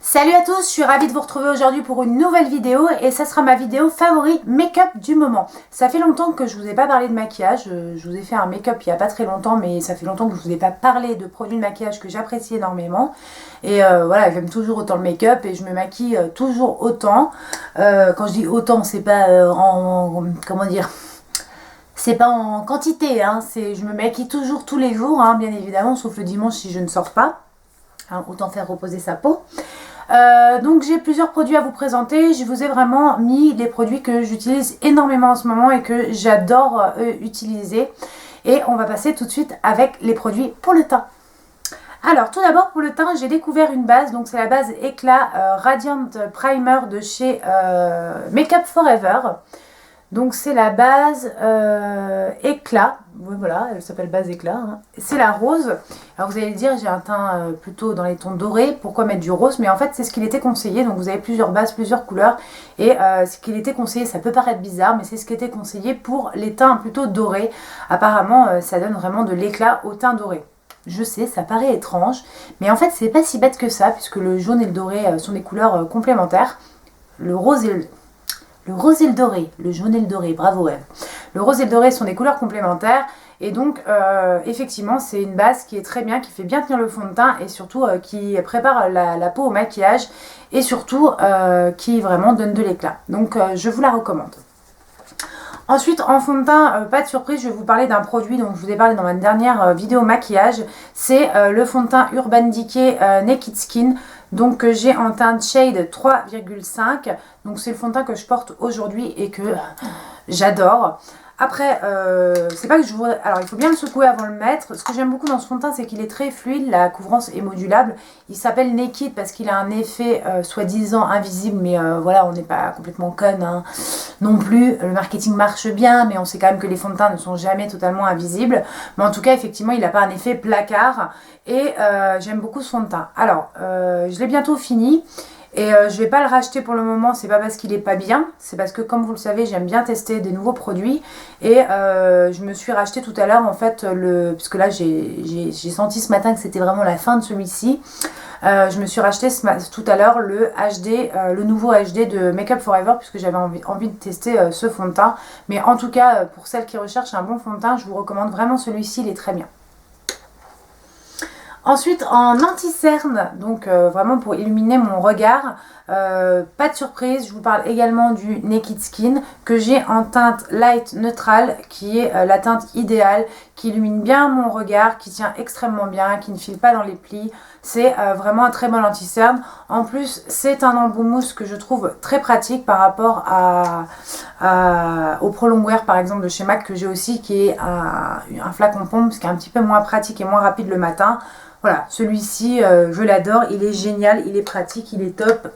Salut à tous, je suis ravie de vous retrouver aujourd'hui pour une nouvelle vidéo et ça sera ma vidéo favori make-up du moment. Ça fait longtemps que je vous ai pas parlé de maquillage, je vous ai fait un make-up il y a pas très longtemps mais ça fait longtemps que je vous ai pas parlé de produits de maquillage que j'apprécie énormément. Et voilà, j'aime toujours autant le make-up et je me maquille toujours autant. Quand je dis autant, c'est pas comment dire, c'est pas en quantité, hein, je me maquille toujours tous les jours, hein, bien évidemment, sauf le dimanche si je ne sors pas. Hein, autant faire reposer sa peau. Donc j'ai plusieurs produits à vous présenter. Je vous ai vraiment mis les produits que j'utilise énormément en ce moment et que j'adore utiliser. Et on va passer tout de suite avec les produits pour le teint. Alors tout d'abord pour le teint, j'ai découvert une base, donc c'est la base Éclat Radiant Primer de chez Make-up Forever. Donc c'est la base Éclat, oui, voilà, elle s'appelle base Éclat, hein. C'est la rose. Alors vous allez dire, j'ai un teint plutôt dans les tons dorés, pourquoi mettre du rose? Mais en fait c'est ce qu'il était conseillé, donc vous avez plusieurs bases, plusieurs couleurs, et ce qu'il était conseillé, ça peut paraître bizarre, mais c'est ce qui était conseillé pour les teints plutôt dorés. Apparemment ça donne vraiment de l'éclat au teint doré. Je sais, ça paraît étrange, mais en fait c'est pas si bête que ça, puisque le jaune et le doré sont des couleurs complémentaires. Le rose et le doré, le jaune et le doré, bravo Eve. Le rose et le doré sont des couleurs complémentaires et donc effectivement c'est une base qui est très bien, qui fait bien tenir le fond de teint et surtout qui prépare la peau au maquillage et surtout qui vraiment donne de l'éclat. Donc je vous la recommande. Ensuite, en fond de teint, pas de surprise, je vais vous parler d'un produit dont je vous ai parlé dans ma dernière vidéo maquillage. C'est le fond de teint Urban Decay Naked Skin. Donc j'ai en teinte shade 3,5. Donc c'est le fond de teint que je porte aujourd'hui et que j'adore. Après, c'est pas que je voudrais... Alors, il faut bien le secouer avant de le mettre. Ce que j'aime beaucoup dans ce fond de teint, c'est qu'il est très fluide. La couvrance est modulable. Il s'appelle Naked parce qu'il a un effet soi-disant invisible. Mais voilà, on n'est pas complètement conne hein, non plus. Le marketing marche bien, mais on sait quand même que les fonds de teint ne sont jamais totalement invisibles. Mais en tout cas, effectivement, il n'a pas un effet placard. Et j'aime beaucoup ce fond de teint. Alors, je l'ai bientôt fini. Et je vais pas le racheter pour le moment, c'est pas parce qu'il est pas bien, c'est parce que comme vous le savez, j'aime bien tester des nouveaux produits. Et je me suis racheté tout à l'heure en fait, puisque là j'ai senti ce matin que c'était vraiment la fin de celui-ci. Je me suis racheté tout à l'heure le HD, le nouveau HD de Make Up For Ever, puisque j'avais envie de tester ce fond de teint. Mais en tout cas, pour celles qui recherchent un bon fond de teint, je vous recommande vraiment celui-ci, il est très bien. Ensuite, en anti-cerne, donc vraiment pour illuminer mon regard, pas de surprise, je vous parle également du Naked Skin que j'ai en teinte light neutrale qui est la teinte idéale, qui illumine bien mon regard, qui tient extrêmement bien, qui ne file pas dans les plis. C'est vraiment un très bon anti-cerne. En plus, c'est un embout mousse que je trouve très pratique par rapport au Pro Longwear par exemple de chez MAC que j'ai aussi, qui est un flacon pompe, ce qui est un petit peu moins pratique et moins rapide le matin. Voilà, celui-ci, je l'adore, il est génial, il est pratique, il est top.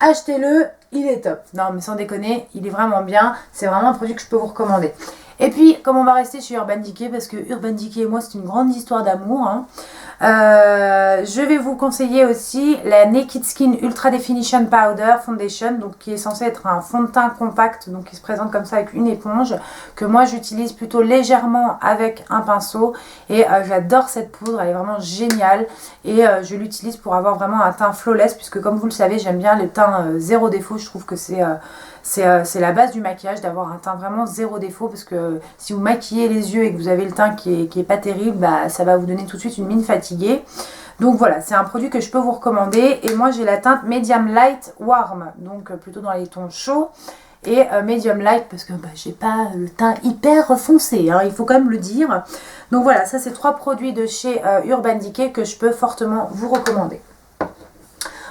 Achetez-le, il est top. Non, mais sans déconner, il est vraiment bien. C'est vraiment un produit que je peux vous recommander. Et puis, comme on va rester chez Urban Decay, parce que Urban Decay et moi, c'est une grande histoire d'amour, hein, je vais vous conseiller aussi la Naked Skin Ultra Definition Powder Foundation, donc qui est censé être un fond de teint compact, donc qui se présente comme ça avec une éponge, que moi j'utilise plutôt légèrement avec un pinceau, et j'adore cette poudre, elle est vraiment géniale, et je l'utilise pour avoir vraiment un teint flawless, puisque comme vous le savez, j'aime bien le teint zéro défaut, je trouve que c'est la base du maquillage, d'avoir un teint vraiment zéro défaut, parce que si vous maquillez les yeux et que vous avez le teint qui est pas terrible, bah, ça va vous donner tout de suite une mine fatiguée. Donc voilà, c'est un produit que je peux vous recommander. Et moi j'ai la teinte Medium Light Warm, donc plutôt dans les tons chauds. Et Medium Light parce que bah, j'ai pas le teint hyper foncé, hein, il faut quand même le dire. Donc voilà, ça c'est 3 produits de chez Urban Decay que je peux fortement vous recommander.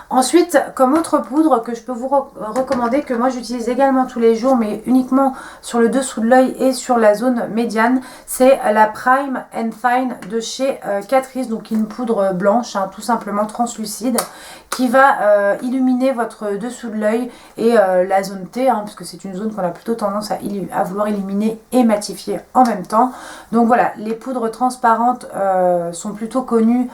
Ensuite, comme autre poudre que je peux vous recommander, que moi j'utilise également tous les jours, mais uniquement sur le dessous de l'œil et sur la zone médiane, c'est la Prime and Fine de chez Catrice, donc une poudre blanche, hein, tout simplement translucide, qui va illuminer votre dessous de l'œil et la zone T, hein, parce que c'est une zone qu'on a plutôt tendance à vouloir illuminer et matifier en même temps. Donc voilà, les poudres transparentes sont plutôt connues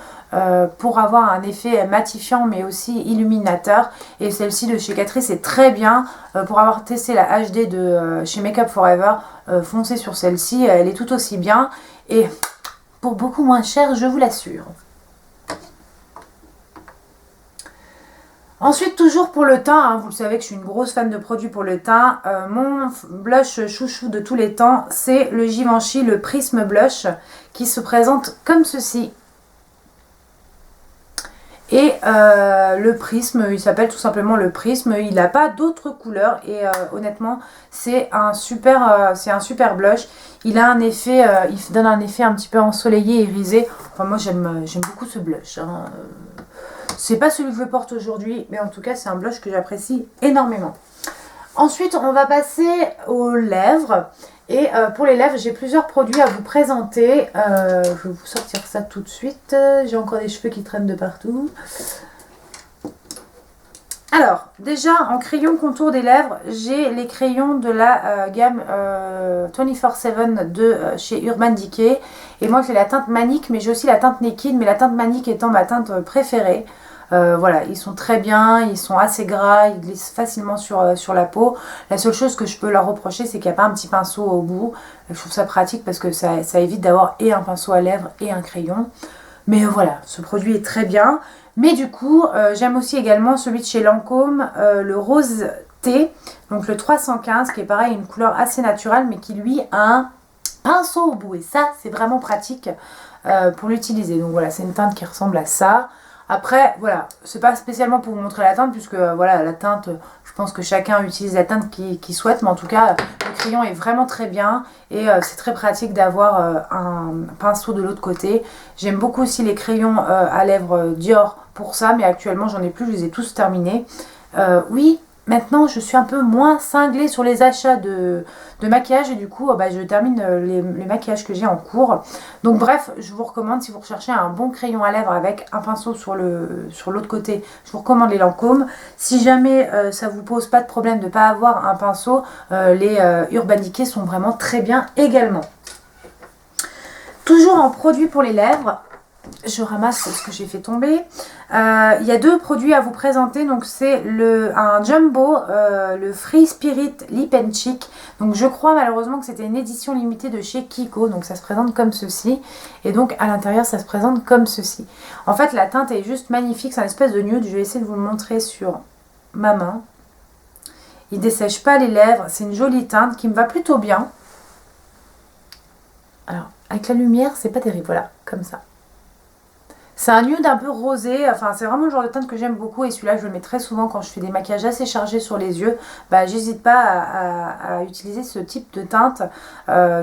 pour avoir un effet matifiant mais aussi illuminateur, et celle-ci de chez Catrice est très bien. Pour avoir testé la HD de chez Make Up For Ever, foncez sur celle-ci, elle est tout aussi bien et pour beaucoup moins cher, je vous l'assure. Ensuite, toujours pour le teint, hein, vous le savez que je suis une grosse fan de produits pour le teint. Mon blush chouchou de tous les temps, c'est le Givenchy, le Prisme Blush, qui se présente comme ceci. Et le prisme, il s'appelle tout simplement le prisme, il n'a pas d'autres couleurs et honnêtement c'est un super blush. Il a un effet, il donne un effet un petit peu ensoleillé et irisé. Enfin moi j'aime beaucoup ce blush. Hein. C'est pas celui que je porte aujourd'hui, mais en tout cas c'est un blush que j'apprécie énormément. Ensuite on va passer aux lèvres. Et pour les lèvres, j'ai plusieurs produits à vous présenter. Je vais vous sortir ça tout de suite. J'ai encore des cheveux qui traînent de partout. Alors, déjà, en crayon contour des lèvres, j'ai les crayons de la gamme 24/7 de chez Urban Decay. Et moi, j'ai la teinte Manic, mais j'ai aussi la teinte Naked, mais la teinte Manic étant ma teinte préférée. Voilà, ils sont très bien, ils sont assez gras, ils glissent facilement sur la peau. La seule chose que je peux leur reprocher, c'est qu'il n'y a pas un petit pinceau au bout. Je trouve ça pratique parce que ça évite d'avoir et un pinceau à lèvres et un crayon. Mais voilà, ce produit est très bien. Mais du coup, j'aime aussi également celui de chez Lancôme, le Rose Thé, donc le 315, qui est pareil, une couleur assez naturelle, mais qui lui a un pinceau au bout. Et ça, c'est vraiment pratique pour l'utiliser. Donc voilà, c'est une teinte qui ressemble à ça. Après, voilà, c'est pas spécialement pour vous montrer la teinte, puisque voilà, la teinte, je pense que chacun utilise la teinte qu'il souhaite, mais en tout cas, le crayon est vraiment très bien et c'est très pratique d'avoir un pinceau de l'autre côté. J'aime beaucoup aussi les crayons à lèvres Dior pour ça, mais actuellement, j'en ai plus, je les ai tous terminés. Oui, maintenant, je suis un peu moins cinglée sur les achats de maquillage et du coup, je termine les maquillages que j'ai en cours. Donc bref, je vous recommande, si vous recherchez un bon crayon à lèvres avec un pinceau sur l'autre côté, je vous recommande les Lancôme. Si jamais ça vous pose pas de problème de ne pas avoir un pinceau, les Urban Decay sont vraiment très bien également. Toujours en produit pour les lèvres, je ramasse ce que j'ai fait tomber. Il y a deux produits à vous présenter. Donc c'est un jumbo, le Free Spirit Lip and Cheek. Donc je crois malheureusement que c'était une édition limitée de chez Kiko. Donc ça se présente comme ceci. Et donc à l'intérieur ça se présente comme ceci. En fait la teinte est juste magnifique. C'est un espèce de nude. Je vais essayer de vous le montrer sur ma main. Il dessèche pas les lèvres. C'est une jolie teinte qui me va plutôt bien. Alors avec la lumière c'est pas terrible. Voilà, comme ça. C'est un nude un peu rosé, enfin c'est vraiment le genre de teinte que j'aime beaucoup et celui-là je le mets très souvent quand je fais des maquillages assez chargés sur les yeux. J'hésite pas à utiliser ce type de teinte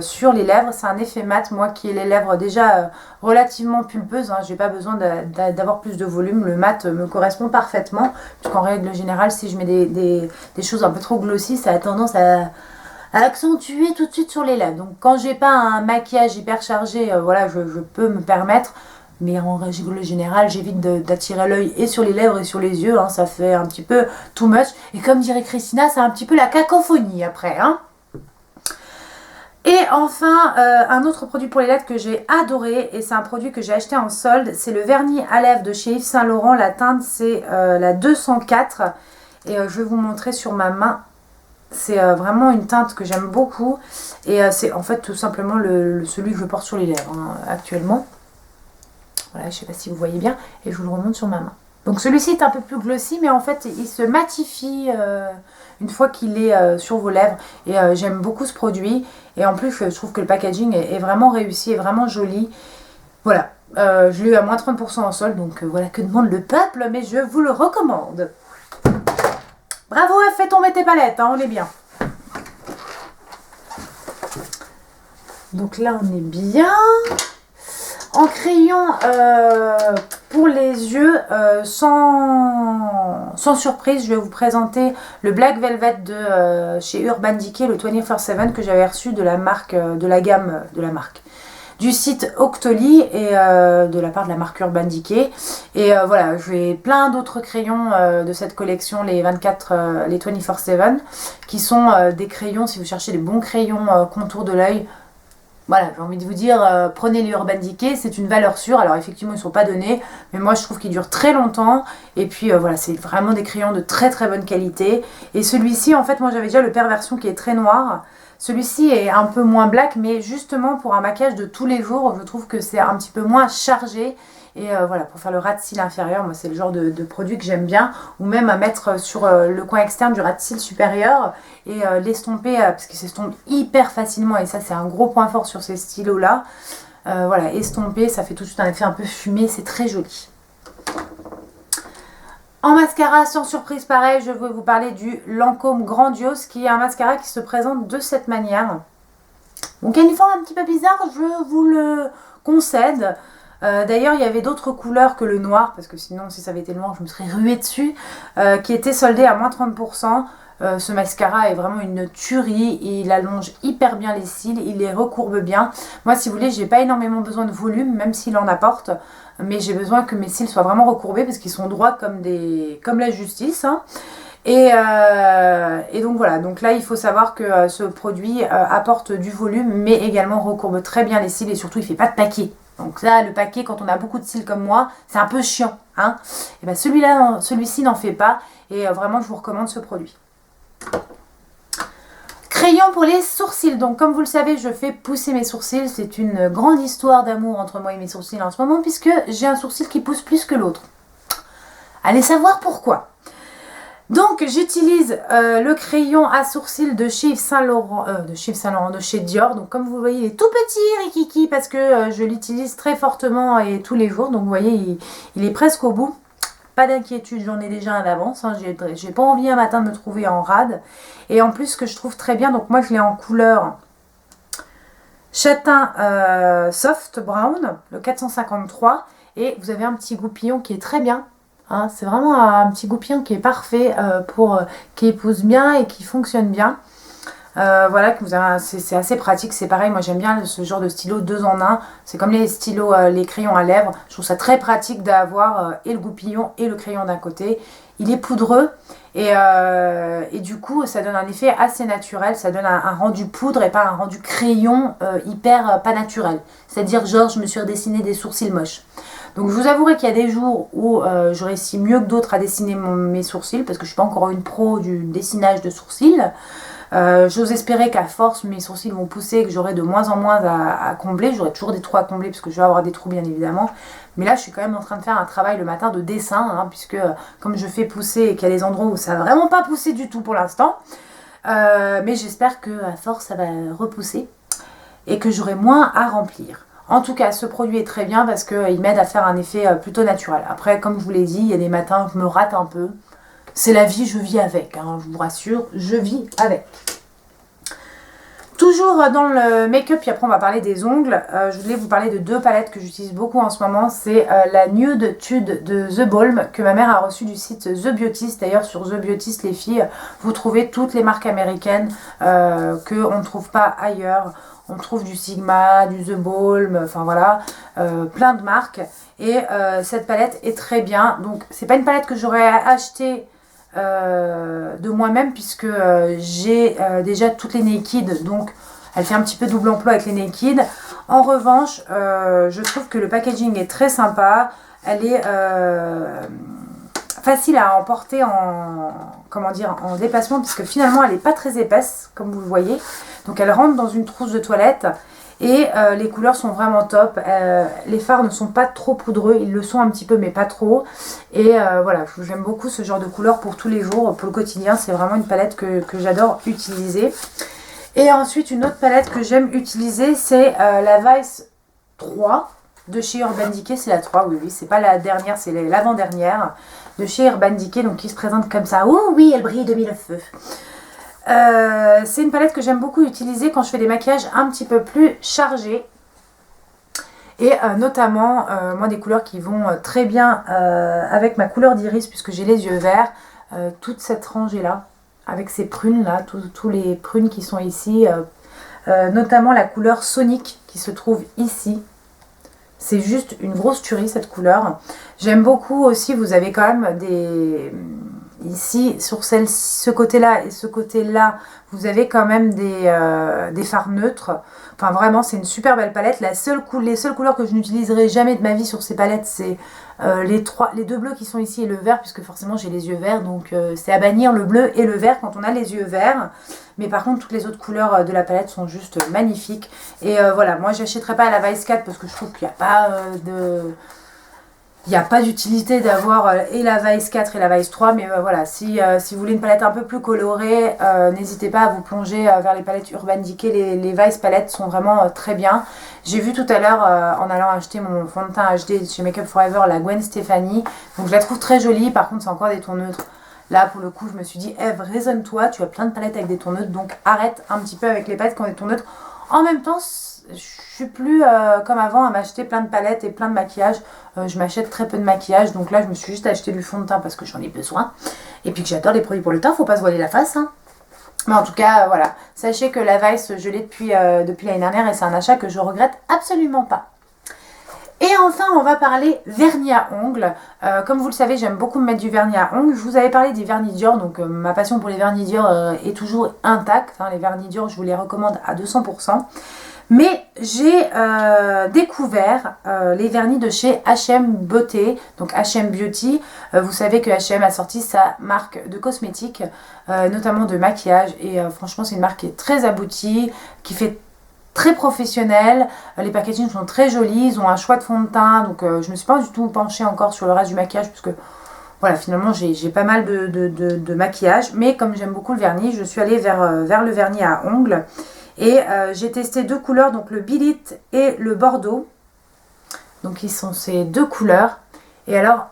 sur les lèvres. C'est un effet mat, moi qui ai les lèvres déjà relativement pulpeuses, hein, j'ai pas besoin d'avoir plus de volume. Le mat me correspond parfaitement, puisqu'en règle générale si je mets des choses un peu trop glossy, ça a tendance à accentuer tout de suite sur les lèvres. Donc quand j'ai pas un maquillage hyper chargé, voilà, je peux me permettre. Mais en règle générale, j'évite d'attirer l'œil et sur les lèvres et sur les yeux. Hein, ça fait un petit peu too much. Et comme dirait Christina, c'est un petit peu la cacophonie après. Hein. Et enfin, un autre produit pour les lèvres que j'ai adoré. Et c'est un produit que j'ai acheté en solde. C'est le vernis à lèvres de chez Yves Saint Laurent. La teinte, c'est la 204. Et je vais vous montrer sur ma main. C'est vraiment une teinte que j'aime beaucoup. Et c'est en fait tout simplement celui que je porte sur les lèvres hein, actuellement. Voilà, je ne sais pas si vous voyez bien, et je vous le remonte sur ma main. Donc celui-ci est un peu plus glossy, mais en fait il se matifie une fois qu'il est sur vos lèvres. Et j'aime beaucoup ce produit. Et en plus je trouve que le packaging est vraiment réussi, est vraiment joli. Voilà, je l'ai eu à moins 30% en solde, donc voilà que demande le peuple, mais je vous le recommande. Bravo, fais tomber tes palettes, hein, on est bien. Donc là on est bien. En crayon pour les yeux, sans surprise, je vais vous présenter le Black Velvet de chez Urban Decay, le 24/7 que j'avais reçu de la marque, du site Octoly et de la part de la marque Urban Decay. Et voilà, j'ai plein d'autres crayons de cette collection, les 24/7, qui sont des crayons, si vous cherchez des bons crayons contour de l'œil. Voilà, j'ai envie de vous dire, prenez les Urban Decay, c'est une valeur sûre. Alors effectivement, ils ne sont pas donnés, mais moi je trouve qu'ils durent très longtemps. Et puis voilà, c'est vraiment des crayons de très très bonne qualité. Et celui-ci, en fait, moi j'avais déjà le Perversion qui est très noir. Celui-ci est un peu moins black, mais justement pour un maquillage de tous les jours, je trouve que c'est un petit peu moins chargé. Et voilà, pour faire le ras de cils inférieur, moi c'est le genre de produit que j'aime bien. Ou même à mettre sur le coin externe du ras de cils supérieur et l'estomper, parce qu'il s'estompe hyper facilement. Et ça c'est un gros point fort sur ces stylos là. Voilà, estomper, ça fait tout de suite un effet un peu fumé, c'est très joli. En mascara, sans surprise pareil, je vais vous parler du Lancôme Grandiose, qui est un mascara qui se présente de cette manière. Donc il y a une forme un petit peu bizarre, je vous le concède. D'ailleurs, il y avait d'autres couleurs que le noir, parce que sinon, si ça avait été le noir, je me serais ruée dessus, qui étaient soldés à moins 30%. Ce mascara est vraiment une tuerie, il allonge hyper bien les cils, il les recourbe bien. Moi, si vous voulez, j'ai pas énormément besoin de volume, même s'il en apporte, mais j'ai besoin que mes cils soient vraiment recourbés parce qu'ils sont droits comme la justice. Hein. Et donc voilà, donc là il faut savoir que ce produit apporte du volume, mais également recourbe très bien les cils et surtout il fait pas de paquet. Donc là, le paquet, quand on a beaucoup de cils comme moi, c'est un peu chiant. Hein. Et ben celui-ci n'en fait pas et vraiment je vous recommande ce produit. Crayon pour les sourcils. Donc comme vous le savez, je fais pousser mes sourcils. C'est une grande histoire d'amour entre moi et mes sourcils en ce moment, puisque j'ai un sourcil qui pousse plus que l'autre. Allez savoir pourquoi. Donc j'utilise le crayon à sourcils de chez Yves Saint Laurent, de chez Dior. Donc comme vous voyez, il est tout petit, Rikiki, parce que je l'utilise très fortement et tous les jours. Donc vous voyez, il est presque au bout. Pas d'inquiétude, j'en ai déjà un d'avance. Hein. J'ai pas envie un matin de me trouver en rade. Et en plus, ce que je trouve très bien, donc moi je l'ai en couleur châtain soft brown, le 453. Et vous avez un petit goupillon qui est très bien. Hein. C'est vraiment un petit goupillon qui est parfait qui épouse bien et qui fonctionne bien. Voilà, c'est assez pratique, c'est pareil, moi j'aime bien ce genre de stylo 2 en 1, c'est comme les stylos, les crayons à lèvres, je trouve ça très pratique d'avoir et le goupillon et le crayon d'un côté. Il est poudreux et du coup ça donne un effet assez naturel, ça donne un rendu poudre et pas un rendu crayon hyper pas naturel, c'est-à-dire genre je me suis redessiné des sourcils moches. Donc je vous avouerai qu'il y a des jours où je réussis mieux que d'autres à dessiner mes sourcils parce que je ne suis pas encore une pro du dessinage de sourcils. J'ose espérer qu'à force mes sourcils vont pousser et que j'aurai de moins en moins à combler. J'aurai toujours des trous à combler parce que je vais avoir des trous bien évidemment. Mais là je suis quand même en train de faire un travail le matin de dessin hein, puisque comme je fais pousser et qu'il y a des endroits où ça n'a vraiment pas poussé du tout pour l'instant. Mais j'espère qu'à force ça va repousser et que j'aurai moins à remplir. En tout cas ce produit est très bien parce qu'il m'aide à faire un effet plutôt naturel. Après comme je vous l'ai dit, il y a des matins où je me rate un peu. C'est la vie, je vis avec, hein, je vous rassure, je vis avec. Toujours dans le make-up, puis après on va parler des ongles. Je voulais vous parler de 2 palettes que j'utilise beaucoup en ce moment. C'est la Nude Tude de The Balm que ma mère a reçue du site The Beautist. D'ailleurs sur The Beautist les filles, vous trouvez toutes les marques américaines qu'on ne trouve pas ailleurs. On trouve du Sigma, du The Balm, enfin voilà, plein de marques. Et cette palette est très bien. Donc c'est pas une palette que j'aurais achetée de moi-même puisque j'ai déjà toutes les Naked, donc elle fait un petit peu double emploi avec les Naked. En revanche, je trouve que le packaging est très sympa, elle est facile à emporter en déplacement puisque finalement elle n'est pas très épaisse comme vous le voyez, donc elle rentre dans une trousse de toilette. Et les couleurs sont vraiment top, les fards ne sont pas trop poudreux, ils le sont un petit peu mais pas trop. Et voilà, j'aime beaucoup ce genre de couleurs pour tous les jours, pour le quotidien, c'est vraiment une palette que j'adore utiliser. Et ensuite une autre palette que j'aime utiliser c'est la Vice 3 de chez Urban Decay, c'est la 3, oui, c'est pas la dernière, c'est l'avant-dernière de chez Urban Decay, donc qui se présente comme ça, oh oui elle brille de mille feux. C'est une palette que j'aime beaucoup utiliser quand je fais des maquillages un petit peu plus chargés et notamment moi des couleurs qui vont très bien avec ma couleur d'iris puisque j'ai les yeux verts, toute cette rangée là avec ces prunes là, tous les prunes qui sont ici, notamment la couleur Sonic qui se trouve ici. C'est juste une grosse tuerie cette couleur. J'aime beaucoup aussi, vous avez quand même des... Ici, sur ce côté-là et ce côté-là, vous avez quand même des fards neutres. Enfin, vraiment, c'est une super belle palette. Les seules couleurs que je n'utiliserai jamais de ma vie sur ces palettes, c'est les 2 bleus qui sont ici et le vert, puisque forcément, j'ai les yeux verts. Donc, c'est à bannir le bleu et le vert quand on a les yeux verts. Mais par contre, toutes les autres couleurs de la palette sont juste magnifiques. Et voilà, moi, j'achèterai pas la Vice 4 parce que je trouve qu'il n'y a pas Il n'y a pas d'utilité d'avoir et la Vice 4 et la Vice 3, mais voilà, si vous voulez une palette un peu plus colorée, n'hésitez pas à vous plonger vers les palettes Urban Decay. Les Vice palettes sont vraiment très bien. J'ai vu tout à l'heure, en allant acheter mon fond de teint HD chez Make Up For Ever, la Gwen Stefani. Donc je la trouve très jolie, par contre c'est encore des tons neutres. Là, pour le coup, je me suis dit, Eve, raisonne-toi, tu as plein de palettes avec des tons neutres, donc arrête un petit peu avec les palettes qui ont des tons neutres. En même temps, je suis plus comme avant à m'acheter plein de palettes et plein de maquillage. Je m'achète très peu de maquillage, donc là je me suis juste acheté du fond de teint parce que j'en ai besoin. Et puis que j'adore les produits pour le teint, faut pas se voiler la face. Hein. Mais en tout cas, voilà. Sachez que la Vice, je l'ai depuis l'année dernière et c'est un achat que je regrette absolument pas. Et enfin, on va parler vernis à ongles. Comme vous le savez, j'aime beaucoup me mettre du vernis à ongles. Je vous avais parlé des vernis Dior, donc ma passion pour les vernis Dior est toujours intacte. Hein. Les vernis Dior, je vous les recommande à 200%. Mais j'ai découvert les vernis de chez H&M Beauté, donc H&M Beauty. Vous savez que H&M a sorti sa marque de cosmétiques, notamment de maquillage. Et franchement, c'est une marque qui est très aboutie, qui fait très professionnel, les packagings sont très jolis, ils ont un choix de fond de teint, donc je me suis pas du tout penchée encore sur le reste du maquillage, puisque voilà, finalement j'ai pas mal de maquillage, mais comme j'aime beaucoup le vernis, je suis allée vers le vernis à ongles, et j'ai testé deux couleurs, donc le Billit et le Bordeaux, donc ils sont ces deux couleurs, et alors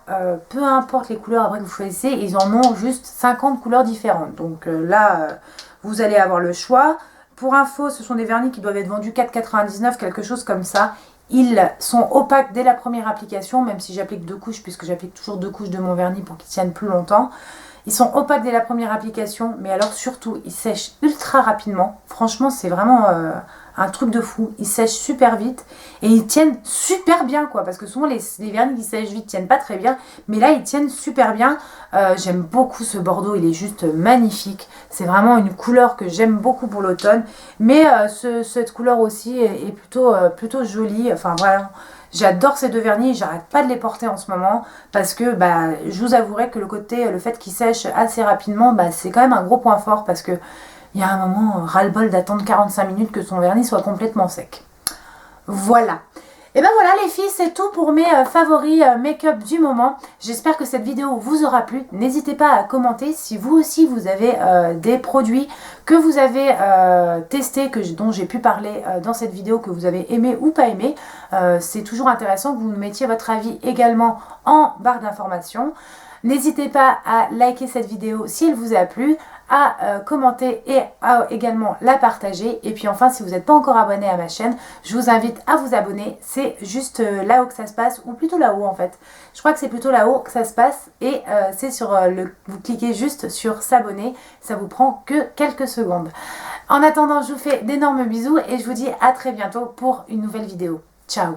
peu importe les couleurs après que vous choisissez, ils en ont juste 50 couleurs différentes, donc là vous allez avoir le choix. Pour info, ce sont des vernis qui doivent être vendus 4,99, quelque chose comme ça. Ils sont opaques dès la première application, même si j'applique deux couches, puisque j'applique toujours deux couches de mon vernis pour qu'ils tiennent plus longtemps. Ils sont opaques dès la première application, mais alors surtout, ils sèchent ultra rapidement. Franchement, c'est vraiment un truc de fou. Ils sèchent super vite et ils tiennent super bien, quoi. Parce que souvent, les vernis qui sèchent vite tiennent pas très bien, mais là, ils tiennent super bien. J'aime beaucoup ce Bordeaux, il est juste magnifique. C'est vraiment une couleur que j'aime beaucoup pour l'automne. Mais cette couleur aussi est plutôt jolie. Enfin, voilà. J'adore ces deux vernis, j'arrête pas de les porter en ce moment parce que je vous avouerai que le fait qu'ils sèchent assez rapidement, c'est quand même un gros point fort parce que il y a un moment ras-le-bol d'attendre 45 minutes que son vernis soit complètement sec. Voilà. Et ben voilà les filles, c'est tout pour mes favoris make-up du moment. J'espère que cette vidéo vous aura plu. N'hésitez pas à commenter si vous aussi vous avez des produits que vous avez testés, dont j'ai pu parler dans cette vidéo, que vous avez aimé ou pas aimé. C'est toujours intéressant que vous nous mettiez votre avis également en barre d'informations. N'hésitez pas à liker cette vidéo si elle vous a plu, à commenter et à également la partager. Et puis enfin, si vous n'êtes pas encore abonné à ma chaîne, je vous invite à vous abonner. C'est juste là-haut que ça se passe, ou plutôt là-haut en fait. Je crois que c'est plutôt là-haut que ça se passe. Et c'est sur vous cliquez juste sur s'abonner. Ça vous prend que quelques secondes. En attendant, je vous fais d'énormes bisous et je vous dis à très bientôt pour une nouvelle vidéo. Ciao!